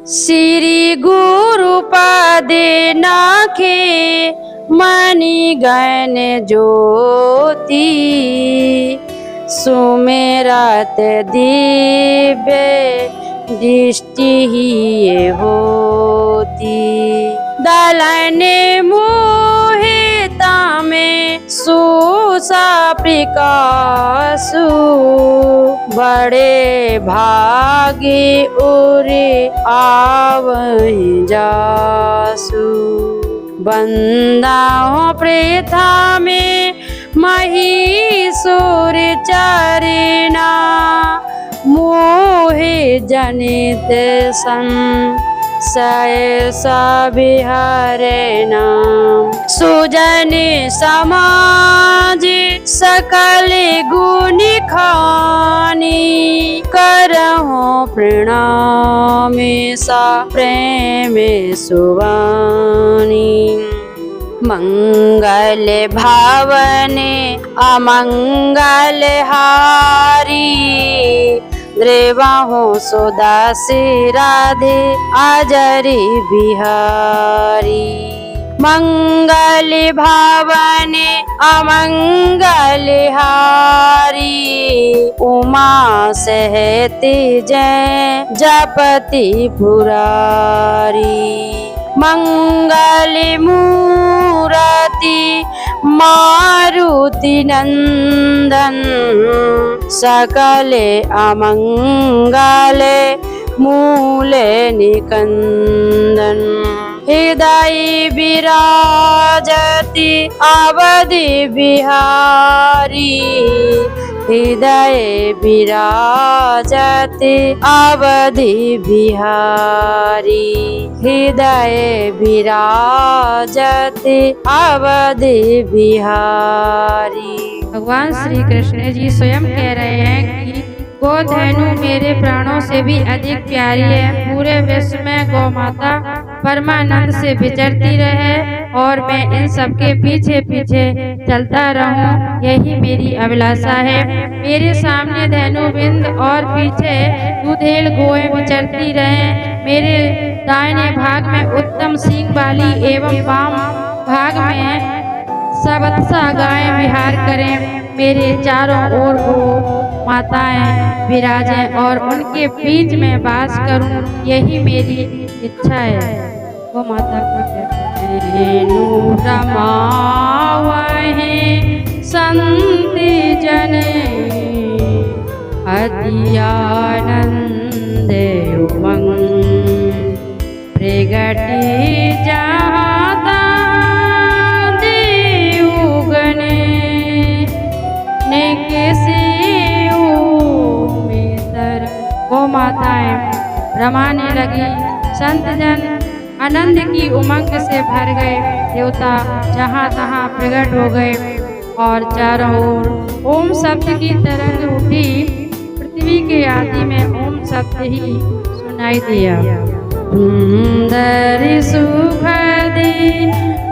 श्री गुरु पद नाखे मणि गण ज्योति सुमेरत दिव्य दृष्टि ही होती। दलन मोहिता में सुसा प्रकाशु बड़े भागे उरे आवहि जासु। बंदाओ प्रथा में महीसुर चरना मोहे जनित संशय सविहरे नाम। सुजन समाज सकल गुण खानी करहु प्रणाम सा प्रेम सुवानी। मंगल भावन अमंगल हारी द्रेवाहो सुदासी राधे अजरी बिहारी। मंगल भावन अमंगल हारी उमा सहती जय जपति पुरारी। मंगल मूरति मारुति नंदन सकल अमंगल मूले निकंदन। हृदय विराजति अवधि बिहारी हृदय विराजति अवधि बिहारी हृदय विराजति अवधि बिहारी। भगवान श्री कृष्ण जी स्वयं कह रहे हैं कि गोधेनु मेरे प्राणों से भी अधिक प्यारी है। पूरे विश्व में गौ माता परमानंद से विचरती रहे और मैं इन सबके पीछे पीछे चलता रहूं, यही मेरी अभिलाषा है। मेरे सामने धेनु बिंद और पीछे दूधेल गोएं विचरती रहें। मेरे दाहिने भाग में उत्तम सींग वाली एवं वाम भाग में सबत्सा गायें विहार करें। मेरे चारों ओर गो माताएं विराजें और उनके बीच में वास करूं, यही मेरी इच्छा है। वो माता को रमावहे संत जन अति आनंद उमंग प्रगति जाता देवगण ने कैसे उमेतर। वो माताएं रमाने लगी, संत जन आनंद की उमंग से भर गए। देवता जहाँ तहाँ प्रकट हो गए और चारों ओर ओम शब्द की तरंग उठी। पृथ्वी के आदि में ओम शब्द ही सुनाई दिया। सुंदर सुखदी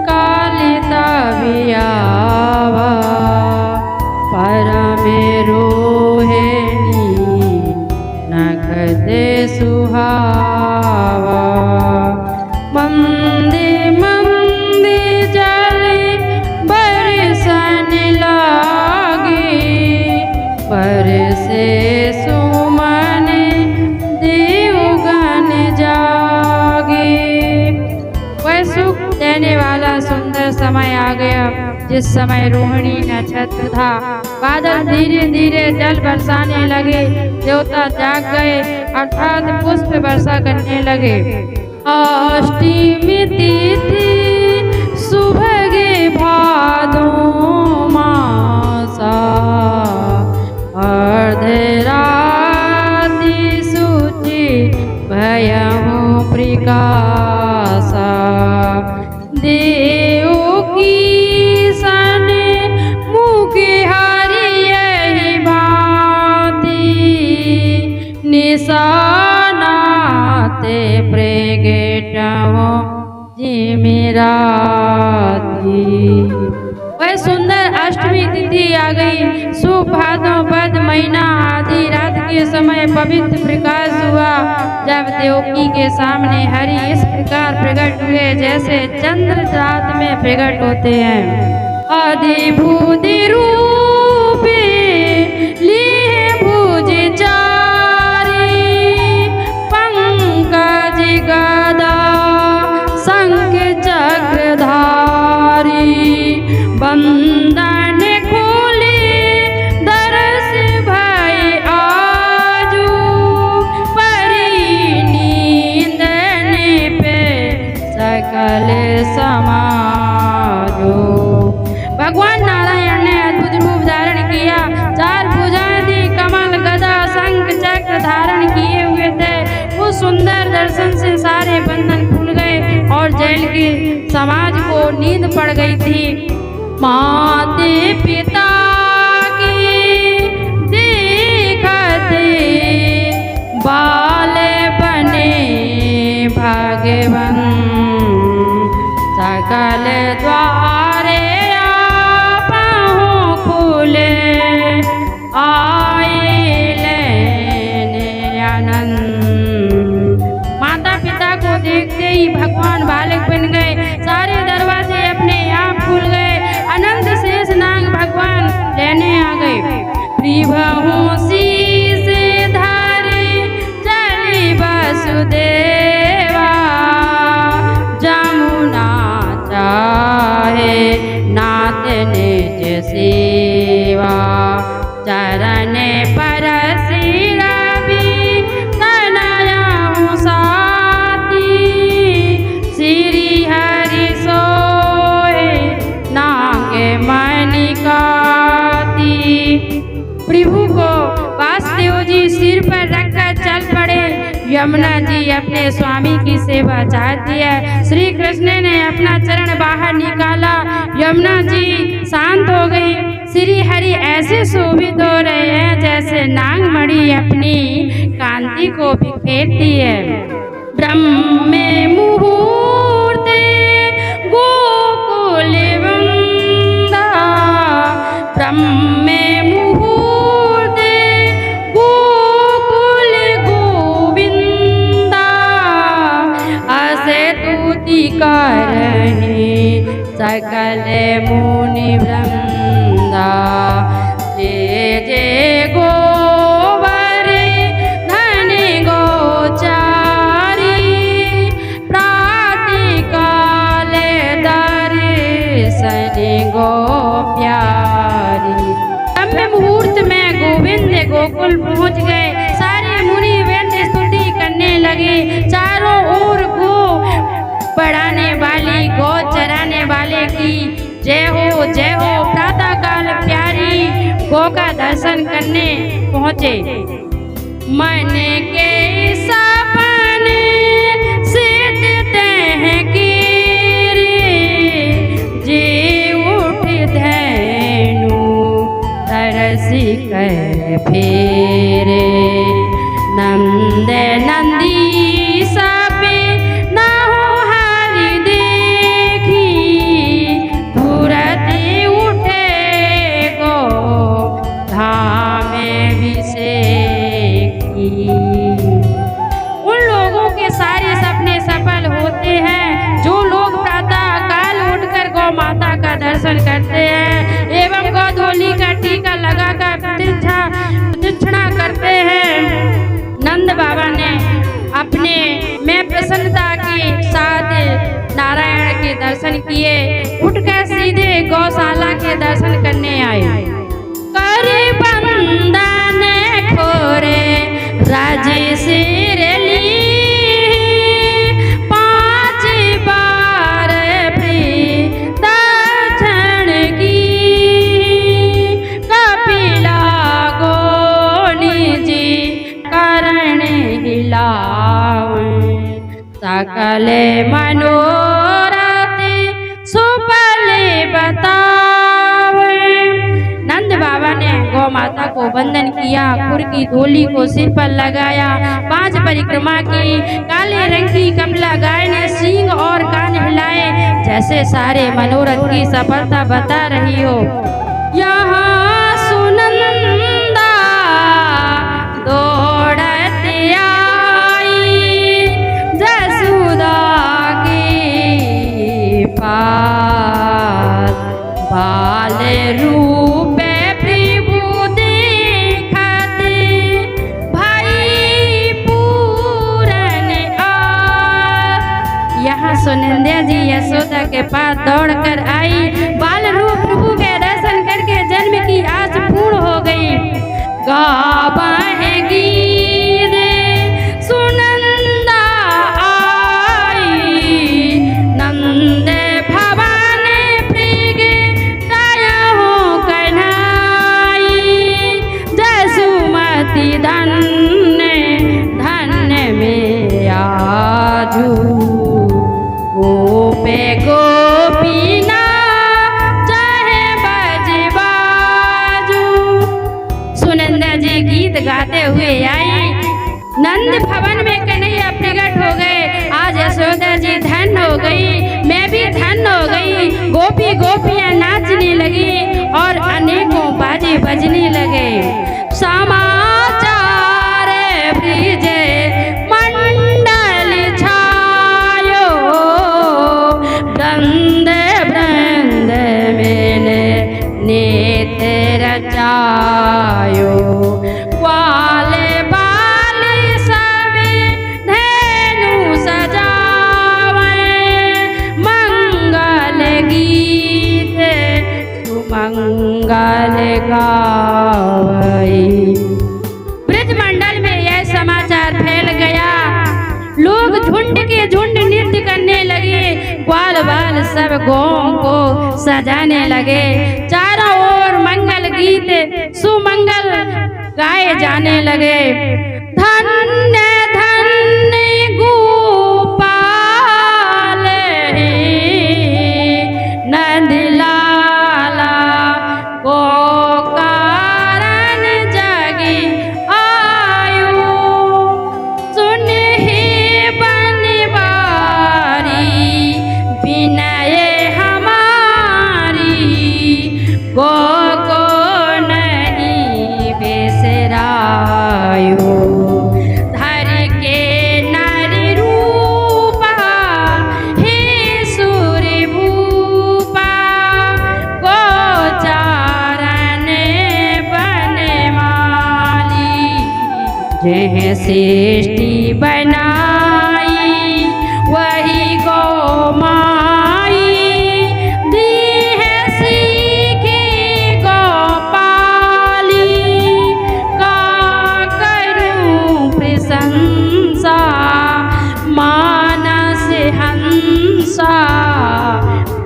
कालिता बियावा परम रोहिणी नखदे सुहावा। मंदे मंदे जले बरसन लागे बरसे सुमन देवगण जागे। वह सुख देने वाला सुंदर समय आ गया जिस समय रोहिणी नक्षत्र था। बादल धीरे धीरे जल बरसाने लगे। देवता जाग गए अर्थात पुष्प वर्षा करने लगे। अष्टमी तिथि सुभगे भादो मासा अर्धरात्रि शुचि भयमु प्रकाशा। देव की सन मुखे हरि भांति निशानाते प्रगटवो जिमिराती। वह सुंदर अष्टमी तिथि आ गई। शुभ भादों वद महीना आधी रात के समय पवित्र प्रकाश हुआ। जब देवकी के सामने हरि इस प्रकार प्रकट हुए जैसे चंद्र रात में प्रकट होते हैं। अधिभूत रूपे लिए भुज चारी, पंकज गदा शंख चक्रधारी, बंदन खोले दरस भय आजू, परी नींदने पे सकल समाजो। भगवान नारायण ने अद्भुत रूप धारण किया। चार भुजाएं थी, कमल गदा शंख चक्र धारण किए हुए थे। उस सुंदर दर्शन से सारे बंधन खुल गए और जैन की समाज को नींद पड़ गई थी। माते पिता की देखते बाल बने भगवन, सकल द्वारे आपहुँ खुले, आए लेने आनंद। माता पिता को देखते ही भगवान बालक बन गए। सारे दरवाजे अपने आप खुल गए। अनंत शेष नाग भगवान लेने आ गए। प्रिभहु शीस धरे चली वसुदेवा, जमुना चाहे नाथ निज सेवा, चरण परसी रवि तनयाहु साथी, श्री हरि सोए नागे मणिकाती। प्रभु को वासुदेव जी सिर पर रखकर चल पड़े। यमुना जी अपने स्वामी की सेवा चाहती है। श्री कृष्ण ने अपना चरण बाहर निकाला। यमुना जी शांत हो गई। श्री हरि ऐसे शोभित हो रहे हैं जैसे नागमणि अपनी कांति को बिखेरती है। ब्रह्मे मुहूर्ते गोकुल वृंदा, ब्रह्मे मुहूर्ते गोकुल गोविंदा, असे तुति करहि सकल मुनि वृंदा, जे जे गोबर धनि गोचारी, प्रातः काले दर्शन गो प्यारी। ब्रह्म मुहूर्त में गोविंद गोकुल पहुँच गए। सारे मुनि वेद स्तुति करने लगे। चारों ओर गो बढ़ाने वाली, गो चराने वाले की जय हो जय हो। प्रातः काल प्यारी गो का दर्शन करने पहुँचे। मन के सपने सिद्धते हैं कीरे, जे उठ धैनु तरसी कह फेरे, नंद नंदी सबे नहो हरि देखी, तुरत उठे गो धामे विषेकी। उन लोगों के सारे सपने सफल होते हैं जो लोग प्रातः काल उठकर गौ माता का दर्शन करते हैं एवं गौधोली का टीका लगाकर प्रदक्षिणा करते हैं। नंद बाबा ने अपने में प्रसन्नता के साथ नारायण के दर्शन किए। उठकर सीधे गौशाला के दर्शन करने आए। कर बंदन खोरे राजेश्वर ली, 5 बार दर्शन की, कपिला गोनी जी करण हिलावे, सकल मनोरथ सुफल बतावे। नंद बाबा ने गौ माता को वंदन किया, खुर की धूली को सिर पर लगाया, 5 परिक्रमा की। काले रंग की कमला गाय ने सींग और कान हिलाए जैसे सारे मनोरथ की सफलता बता रही हो। यहाँ सुनंदा दौड़ यशोदा के पास दौड़कर आई। बाल रूप प्रभु के दर्शन करके जन्म की आस पूर्ण हो गई। गावह गीत सुनंदा आई, नंद भवन मृग दयहु कन्हाई। जसुमति धन्य धन्य में आजू, गोपे गोपीना चाहे बजबाजू। सुनंदा जी गीत गाते हुए आई। नंद भवन में कन्हैया प्रकट हो गए। आज यशोदा जी धन हो गई, मैं भी धन हो गई। गोपी गोपियां नाचने लगी और अनेकों बाजे बजने लगे। समाचार ब्रिज मंडल छायो, वृंद वृंद मेले नेत्र रचायो। ग्वाले बाले सब धेनु सजावे, मंगल गीत सुमंगल गावई। ब्रज मंडल में यह समाचार फैल गया। लोग झुंड के झुंड नृत्य करने लगे। ग्वाल बाल सब गौं को सजाने लगे। चारों ओर मंगल गीत सुमंगल गाए जाने लगे। धन्य धन्य गोपाल नंदलाला, को कारण जगी आयु। सुन हे बनवारी विनय हमारी, को नहीं बिसरायो। धर के नर रूपा हे सूर्य भूपा, गोचारण बनमाली। जह सृष्टि बनाई वही गौ माई, दी है सीखी गोपाली। का करूं प्रशंसा मानस हंसा,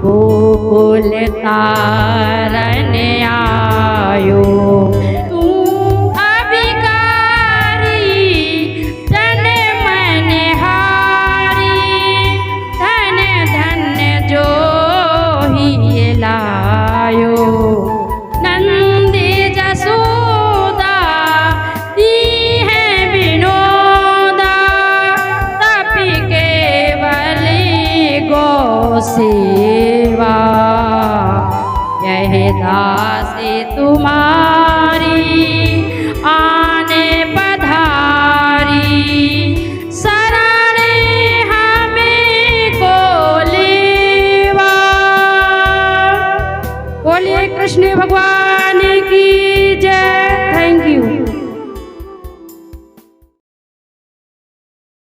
बोल तारन आयो। तू अभिकारी जन मनहारी, धन धन जो ही लायो। नंदी जसोदा दी है विनोदा, तपि केवल गो सेवा। यह दासी तुम्हारी आने पधारी, शरण हमें को लेवा। बोलिए कृष्ण भगवान